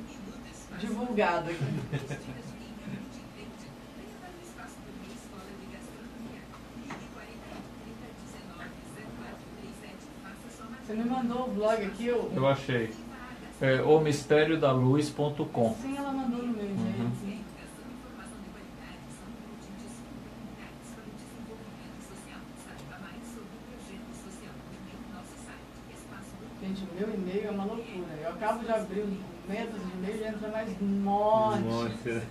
divulgado aqui. Você me mandou o blog aqui, Eu achei. É omisteriodaluz.com. Sim, ela mandou no meu e-mail. Uhum. Sim. Gente, o meu e-mail é uma loucura. Eu acabo de abrir os documentos de e-mail e entra mais um monte. Nossa. É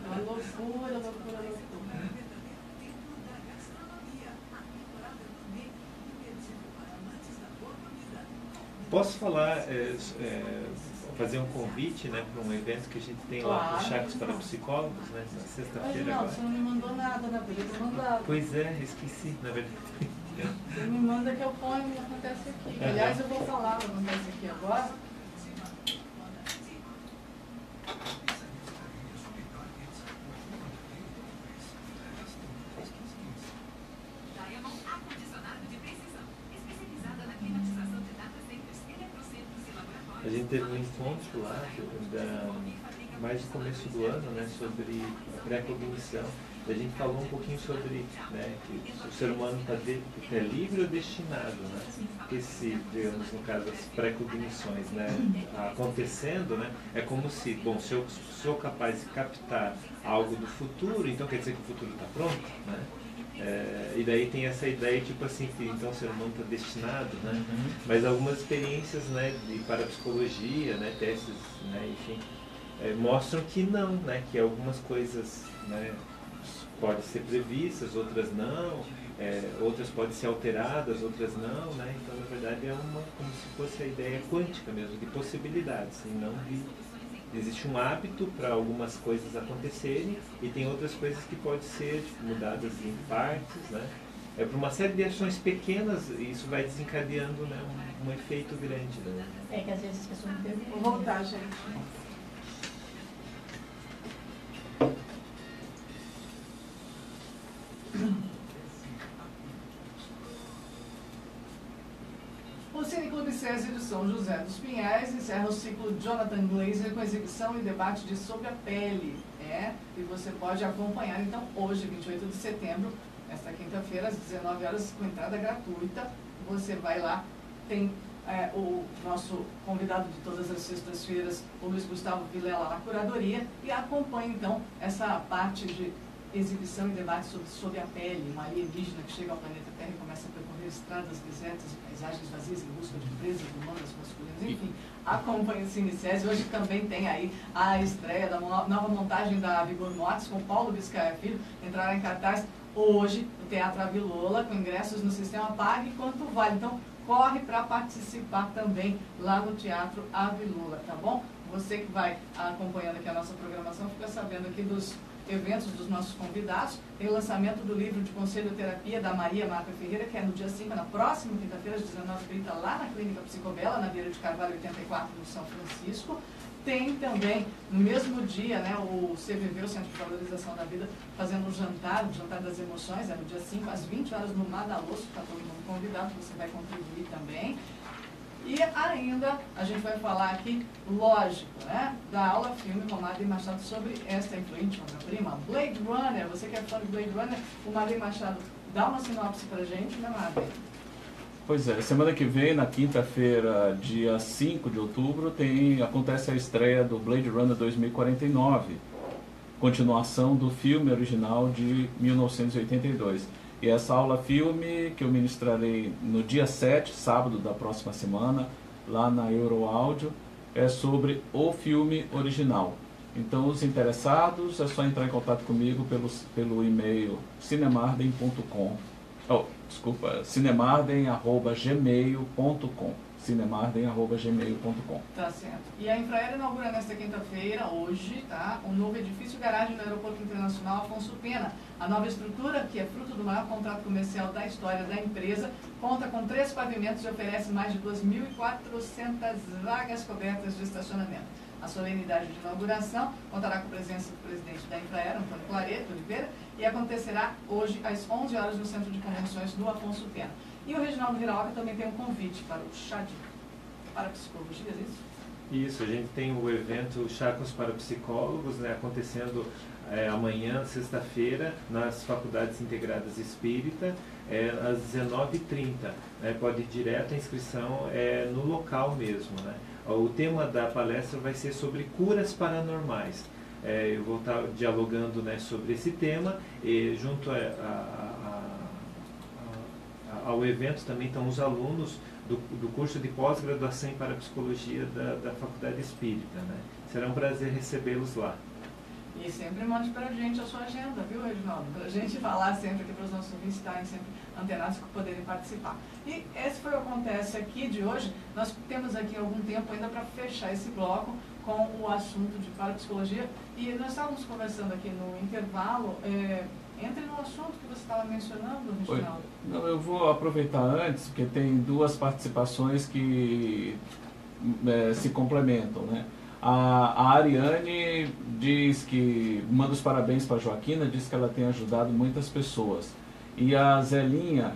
uma loucura. Posso falar, fazer um convite, né, para um evento que a gente tem lá no Claro. Chakras para Psicólogos, né, na Mas sexta-feira não, agora. você não me mandou nada, né? Podia ter mandado. Pois é, esqueci, na verdade. Você me manda que eu ponho o que acontece aqui. Uhum. Aliás, eu vou falar o que acontece aqui agora. Diamond ar-condicionado de precisão, especializada na climatização de data centers, eletrocentros e A laboratórios. gente teve um encontro lá, mais no começo do ano, né, sobre a pré-cognição. A gente falou um pouquinho sobre, né, que o ser humano é livre ou destinado, né? Esse, digamos, no caso, as pré-cognições, né, acontecendo, né, é como se, bom, se eu sou capaz de captar algo do futuro, então quer dizer que o futuro está pronto, né? E daí tem essa ideia, tipo assim, que então o ser humano está destinado, né? Mas algumas experiências, né, de parapsicologia, né, testes, né, enfim, mostram que não, né, que algumas coisas, né, podem ser previstas, outras não, outras podem ser alteradas, outras não, né? Então, na verdade, é como se fosse a ideia quântica mesmo, de possibilidades, e não de... Existe um hábito para algumas coisas acontecerem e tem outras coisas que podem ser mudadas em partes, né? Para uma série de ações pequenas, isso vai desencadeando, né, um efeito grande, né? É que às vezes as pessoas não perguntam. Vou voltar, gente. O Cineclube SESI de São José dos Pinhais encerra o ciclo Jonathan Glazer com exibição e debate de Sobre a Pele. E você pode acompanhar, então, hoje, 28 de setembro, esta quinta-feira, às 19 horas, com entrada gratuita. Você vai lá, tem o nosso convidado de todas as sextas-feiras, o Luiz Gustavo Vilela, na curadoria, e acompanha, então, essa parte de exibição e debate sobre a pele, uma alienígena que chega ao planeta Terra e começa a percorrer estradas desertas e paisagens vazias em busca de presas humanas masculinas, enfim, acompanha o Cine SESI. Hoje também tem aí a estreia da nova montagem da Vigor Motes com Paulo Biscaia Filho, entrará em cartaz hoje no Teatro Avilola, com ingressos no sistema Pague Quanto Vale. Então, corre para participar também lá no Teatro Avilola, tá bom? Você que vai acompanhando aqui a nossa programação, fica sabendo aqui dos eventos dos nossos convidados. Tem o lançamento do livro de Conselho Terapia da Maria Marta Ferreira, que é no dia 5, na próxima quinta-feira, às 19h30, lá na Clínica Psicobela, na Beira de Carvalho 84, no São Francisco. tem também, no mesmo dia, né, o CVV, o Centro de Valorização da Vida, fazendo o jantar das emoções, no dia 5 às 20 horas no Madaloso, está todo mundo convidado, você vai contribuir também. E ainda a gente vai falar aqui, lógico, né, da aula filme com Marley Machado sobre esta influente obra-prima, Blade Runner. Você que é fã de Blade Runner, o Marley Machado dá uma sinopse pra gente, né, Marley? Pois é, semana que vem, na quinta-feira, dia 5 de outubro, acontece a estreia do Blade Runner 2049, continuação do filme original de 1982. E essa aula filme que eu ministrarei no dia 7, sábado da próxima semana, lá na Euroáudio, é sobre o filme original. Então, os interessados, é só entrar em contato comigo pelo e-mail cinemarden.com. cinemarden@gmail.com. cinemarden@gmail.com. Tá certo. E a Infraero inaugura nesta quinta-feira, hoje, tá, um novo edifício garagem no Aeroporto Internacional Afonso Pena. A nova estrutura, que é fruto do maior contrato comercial da história da empresa, conta com 3 pavimentos e oferece mais de 2.400 vagas cobertas de estacionamento. A solenidade de inauguração contará com a presença do presidente da Infraero, Antônio Clareto Oliveira, e acontecerá hoje às 11 horas no Centro de Convenções do Afonso Pena. E o Reginaldo Viraoca também tem um convite para o chá de parapsicologia, é isso? Isso, a gente tem o evento Chá com os Parapsicólogos, né, acontecendo amanhã, sexta-feira, nas Faculdades Integradas Espírita, às 19h30. Pode ir direto, a inscrição é no local mesmo, né? O tema da palestra vai ser sobre curas paranormais. Eu vou estar dialogando, né, sobre esse tema, e junto ao evento também estão os alunos do curso de pós-graduação em parapsicologia da Faculdade Espírita, né? Será um prazer recebê-los lá. E sempre mande para a gente a sua agenda, viu, Reginaldo? Para a gente falar sempre aqui, para os nossos ouvintes estarem sempre antenados e poderem participar. E esse foi o Acontece Aqui de hoje. Nós temos aqui algum tempo ainda para fechar esse bloco com o assunto de parapsicologia. E nós estávamos conversando aqui no intervalo. Entre no assunto que você estava mencionando, Reginaldo. Não, eu vou aproveitar antes, porque tem 2 participações que se complementam, né? A Ariane diz que manda os parabéns para a Joaquina, diz que ela tem ajudado muitas pessoas. E a Zelinha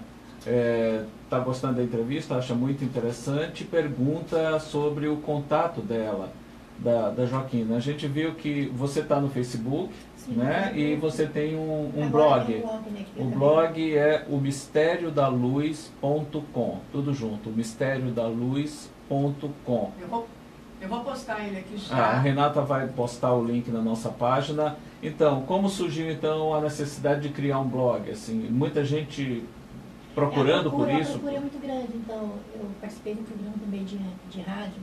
está gostando da entrevista, acha muito interessante, pergunta sobre o contato dela, da Joaquina. A gente viu que você está no Facebook, sim, né? E você tem um blog. O blog é o misteriodaluz.com, tudo junto, o misteriodaluz.com. Eu vou postar ele aqui já. A Renata vai postar o link na nossa página. Então, como surgiu então a necessidade de criar um blog? Assim, muita gente procurando por isso? A procura é muito grande, então eu participei do programa também de rádio.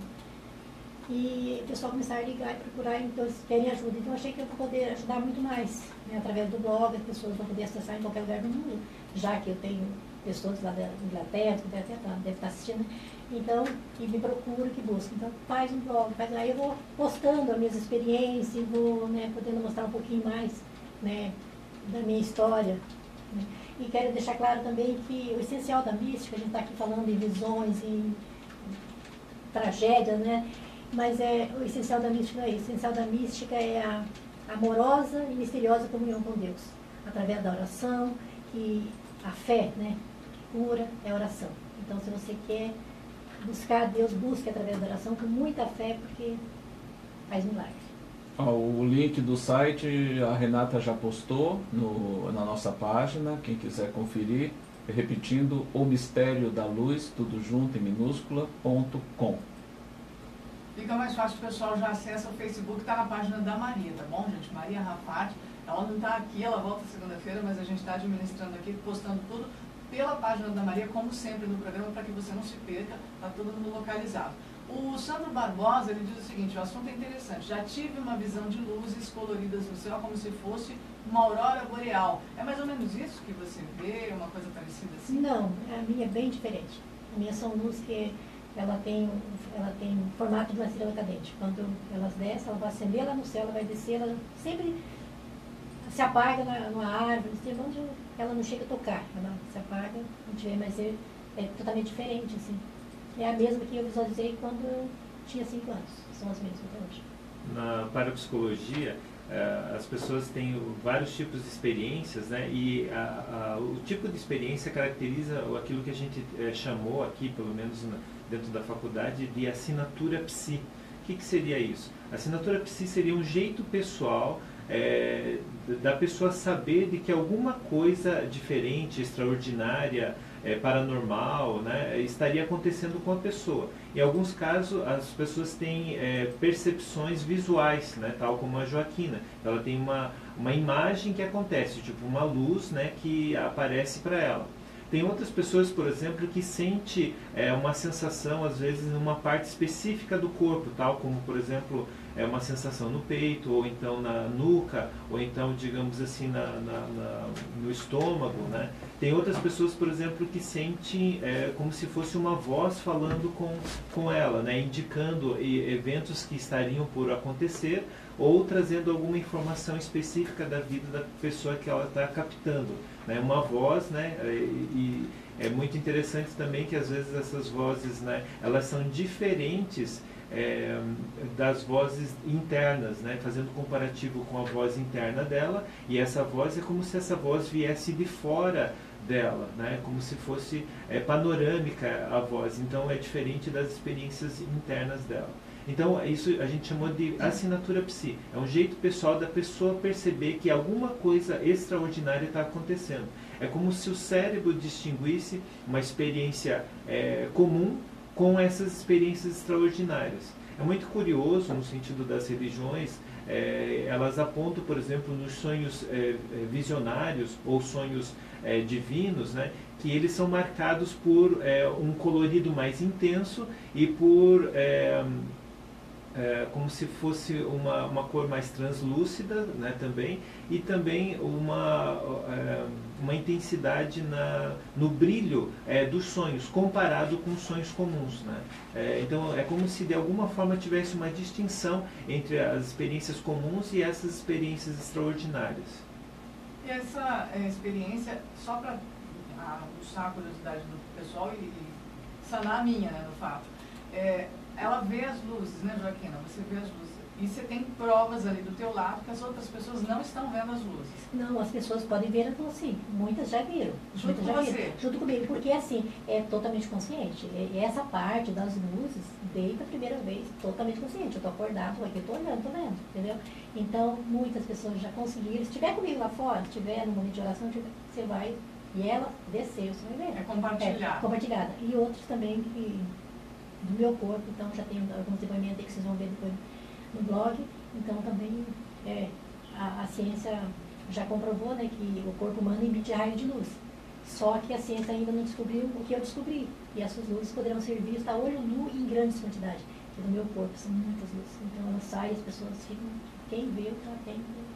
E o pessoal começaram a ligar e procurar, então eles querem ajuda. Então eu achei que eu vou poder ajudar muito mais, né, através do blog, as pessoas vão poder acessar em qualquer lugar do mundo, já que eu tenho pessoas lá da Inglaterra, que deve estar assistindo. Então, que me procura, que busca. Então, faz um blog, aí eu vou postando as minhas experiências, vou, né, podendo mostrar um pouquinho mais, né, da minha história. Né. E quero deixar claro também que o essencial da mística, a gente está aqui falando em visões, em tragédias, né? Mas o essencial da mística não é isso. O essencial da mística é a amorosa e misteriosa comunhão com Deus, através da oração, que a fé, né, que cura é a oração. Então, se você quer buscar Deus, busque através da oração com muita fé, porque faz milagre. O link do site a Renata já postou na nossa página, quem quiser conferir, repetindo, o mistério da luz, tudo junto em minúscula.com. Fica mais fácil, o pessoal já acessa o Facebook, está na página da Maria, tá bom, gente? Maria Rafati, ela não está aqui, ela volta segunda-feira, mas a gente está administrando aqui, postando tudo pela página da Maria, como sempre no programa, para que você não se perca, está todo mundo localizado. O Sandro Barbosa, ele diz o seguinte, o assunto é interessante, já tive uma visão de luzes coloridas no céu, como se fosse uma aurora boreal. É mais ou menos isso que você vê, uma coisa parecida assim? Não, a minha é bem diferente. A minha são luzes que ela tem formato de uma estrela cadente. Quando elas descem, ela vai acender lá no céu, ela vai descer, ela sempre se apaga numa árvore, onde ela não chega a tocar, ela se apaga, não tiver, mas é totalmente diferente, assim. É a mesma que eu visualizei quando eu tinha 5 anos, são as mesmas até hoje. na parapsicologia, as pessoas têm vários tipos de experiências, né? E o tipo de experiência caracteriza aquilo que a gente chamou aqui, pelo menos dentro da faculdade, de assinatura psi. O que seria isso? A assinatura psi seria um jeito pessoal da pessoa saber de que alguma coisa diferente, extraordinária, paranormal, né, estaria acontecendo com a pessoa. Em alguns casos, as pessoas têm percepções visuais, né, tal como a Joaquina. Ela tem uma imagem que acontece, tipo uma luz, né, que aparece para ela. Tem outras pessoas, por exemplo, que sente uma sensação, às vezes, numa parte específica do corpo, tal como, por exemplo, uma sensação no peito, ou então na nuca, ou então, digamos assim, no estômago, né? Tem outras pessoas, por exemplo, que sentem como se fosse uma voz falando com ela, né? Indicando eventos que estariam por acontecer, ou trazendo alguma informação específica da vida da pessoa que ela está captando, né? Uma voz, né? E é muito interessante também que às vezes essas vozes, né, elas são diferentes das vozes internas, né? Fazendo comparativo com a voz interna dela, e essa voz é como se essa voz viesse de fora dela, né? Como se fosse panorâmica a voz, então é diferente das experiências internas dela. Então, isso a gente chamou de assinatura psi. É um jeito pessoal da pessoa perceber que alguma coisa extraordinária está acontecendo. É como se o cérebro distinguisse uma experiência comum com essas experiências extraordinárias. É muito curioso, no sentido das religiões, elas apontam, por exemplo, nos sonhos visionários ou sonhos divinos, né, que eles são marcados por um colorido mais intenso e por como se fosse uma cor mais translúcida, né, também, e também uma intensidade no brilho dos sonhos, comparado com os sonhos comuns, né? Então é como se de alguma forma tivesse uma distinção entre as experiências comuns e essas experiências extraordinárias. E essa experiência, só para aguçar a curiosidade do pessoal e sanar a minha, né, no fato, ela vê as luzes, né, Joaquina? Você vê as luzes. E você tem provas ali do teu lado que as outras pessoas não estão vendo as luzes. Não, as pessoas podem ver, então sim, muitas já viram. Junto com você? Junto comigo, porque assim, é totalmente consciente. E essa parte das luzes, desde a primeira vez, totalmente consciente. Eu estou acordado, aqui estou olhando, estou vendo, entendeu? Então, muitas pessoas já conseguiram. Se estiver comigo lá fora, se estiver no momento de oração, você vai, e ela desceu, você vai ver. É compartilhada. Compartilhada. E outros também que do meu corpo, então já tem alguns depoimentos aí que vocês vão ver depois no blog. Então também a ciência já comprovou, né, que o corpo humano emite raio de luz. Só que a ciência ainda não descobriu o que eu descobri. E essas luzes poderão ser vistas a olho nu em grandes quantidades. Porque no meu corpo são muitas luzes. Então elas saem, as pessoas ficam, quem vê, tá, quem vê.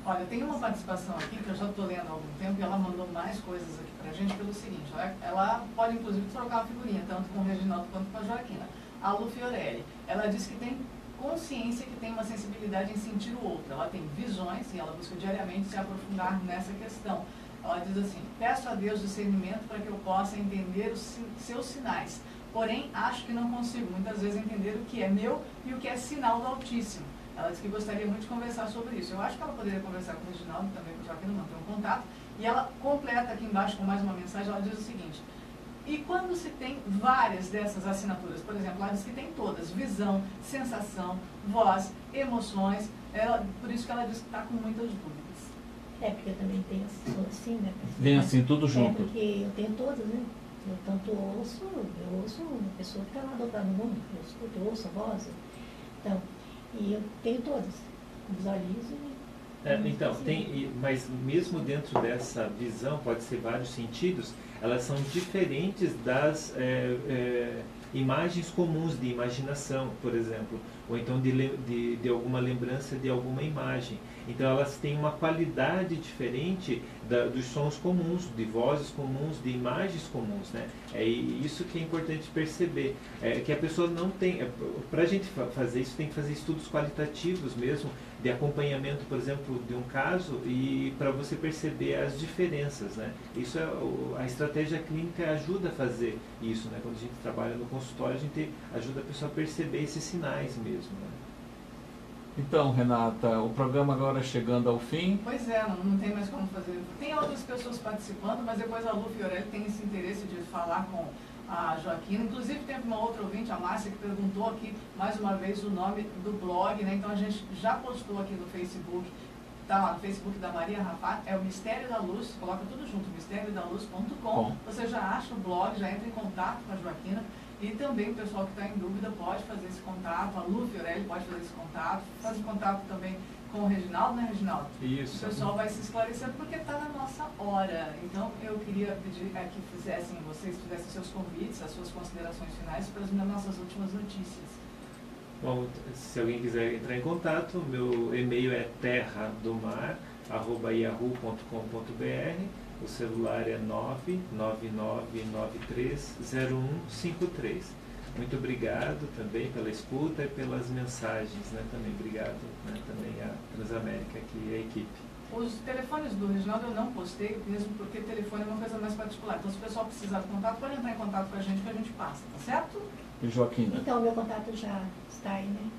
Olha, tem uma participação aqui que eu já estou lendo há algum tempo e ela mandou mais coisas aqui para a gente pelo seguinte. Ela pode inclusive trocar uma figurinha, tanto com o Reginaldo quanto com a Joaquina. A Lu Fiorelli, ela diz que tem consciência, que tem uma sensibilidade em sentir o outro. Ela tem visões e ela busca diariamente se aprofundar nessa questão. Ela diz assim: peço a Deus discernimento para que eu possa entender os seus sinais. Porém, acho que não consigo muitas vezes entender o que é meu e o que é sinal do Altíssimo. Ela disse que gostaria muito de conversar sobre isso. Eu acho que ela poderia conversar com o Reginaldo, também com o Joaquim, manter um contato. E ela completa aqui embaixo com mais uma mensagem. Ela diz o seguinte: e quando se tem várias dessas assinaturas, por exemplo, ela diz que tem todas: visão, sensação, voz, emoções. Por isso que ela diz que está com muitas dúvidas. Porque eu também tenho assim, né? Vem assim, tudo junto. Porque eu tenho todas, né? Eu tanto ouço uma pessoa que está lá do outro lado do mundo, eu escuto, eu ouço a voz. Então, e eu tenho todas, visualizo e... Então, mas mesmo dentro dessa visão, pode ser vários sentidos, elas são diferentes das imagens comuns de imaginação, por exemplo, ou então de alguma lembrança de alguma imagem. Então elas têm uma qualidade diferente dos sons comuns, de vozes comuns, de imagens comuns, né? É isso que é importante perceber, que a pessoa não tem, para a gente fazer isso, tem que fazer estudos qualitativos mesmo, de acompanhamento, por exemplo, de um caso, e para você perceber as diferenças, né? Isso a estratégia clínica ajuda a fazer isso, né? Quando a gente trabalha no consultório, a gente ajuda a pessoa a perceber esses sinais mesmo, né? Então, Renata, o programa agora chegando ao fim. Pois é, não tem mais como fazer. Tem outras pessoas participando, mas depois a Lu Fiorelli tem esse interesse de falar com a Joaquina. Inclusive teve uma outra ouvinte, a Márcia, que perguntou aqui mais uma vez o nome do blog, né? Então a gente já postou aqui no Facebook, tá lá no Facebook da Maria Rafá, é o Mistério da Luz, coloca tudo junto, mistériodaluz.com. Você já acha o blog, já entra em contato com a Joaquina. E também o pessoal que está em dúvida pode fazer esse contato, a Lu Fiorelli pode fazer esse contato, faz um contato também com o Reginaldo, né, Reginaldo? Isso. O pessoal vai se esclarecer porque está na nossa hora. Então eu queria pedir que vocês fizessem seus convites, as suas considerações finais para as nossas últimas notícias. Bom, se alguém quiser entrar em contato, meu e-mail é terra@yahoo.com.br. O celular é 999930153. Muito obrigado também pela escuta e pelas mensagens, né? Também obrigado, né? Também a Transamérica aqui e a equipe. Os telefones do Reginaldo eu não postei, mesmo porque telefone é uma coisa mais particular. Então se o pessoal precisar de contato, pode entrar em contato com a gente que a gente passa, tá certo? E Joaquina? Então, o meu contato já está aí, né?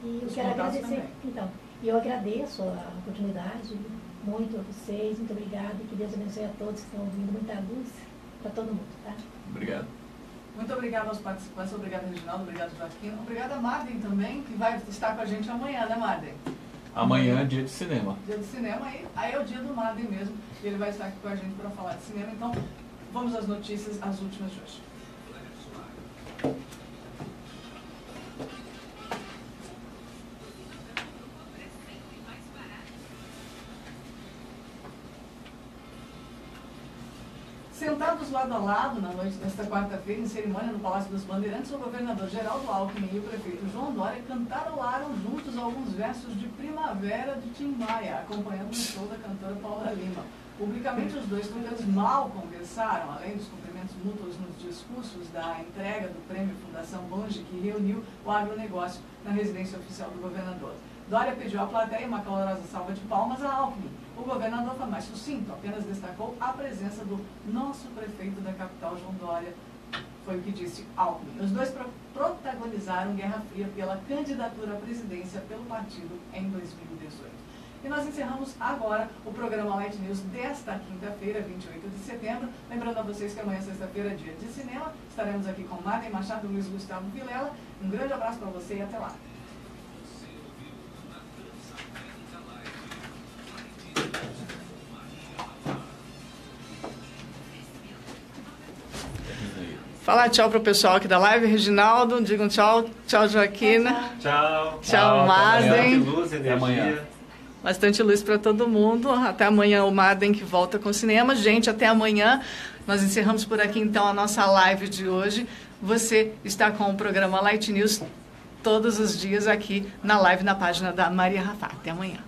E eu Os quero contatos agradecer. também. Então, eu agradeço a oportunidade, muito a vocês, muito obrigada, e que Deus abençoe a todos que estão ouvindo, muita luz para todo mundo, tá? Obrigado. Muito obrigada aos participantes, obrigado Reginaldo, obrigado Joaquim, obrigada a Marden também, que vai estar com a gente amanhã, né Marden? Amanhã é dia de cinema. Dia de cinema, aí é o dia do Marden mesmo, e ele vai estar aqui com a gente para falar de cinema. Então, vamos às notícias, as últimas de hoje. Sentados lado a lado na noite desta quarta-feira, em cerimônia no Palácio dos Bandeirantes, o governador Geraldo Alckmin e o prefeito João Dória cantarolaram juntos alguns versos de Primavera de Tim Maia, acompanhando o show da cantora Paula Lima. Publicamente, os dois líderes mal conversaram, além dos cumprimentos mútuos nos discursos da entrega do prêmio Fundação Bunge, que reuniu o agronegócio na residência oficial do governador. Dória pediu à plateia uma calorosa salva de palmas a Alckmin. O governador foi mais sucinto, apenas destacou a presença do nosso prefeito da capital, João Dória, foi o que disse Alckmin. Os dois protagonizaram Guerra Fria pela candidatura à presidência pelo partido em 2018. E nós encerramos agora o programa Light News desta quinta-feira, 28 de setembro. Lembrando a vocês que amanhã, sexta-feira, é dia de cinema. Estaremos aqui com Marden Machado e Luiz Gustavo Vilela. Um grande abraço para você e até lá. Fala tchau pro pessoal aqui da live, Reginaldo. Digam tchau. Tchau, Joaquina. Tchau. Tchau, Marden. Luz, energia. Amanhã. Bastante luz para todo mundo. Até amanhã o Marden que volta com o cinema. Gente, até amanhã. Nós encerramos por aqui então a nossa live de hoje. Você está com o programa Light News todos os dias aqui na live na página da Maria Rafá. Até amanhã.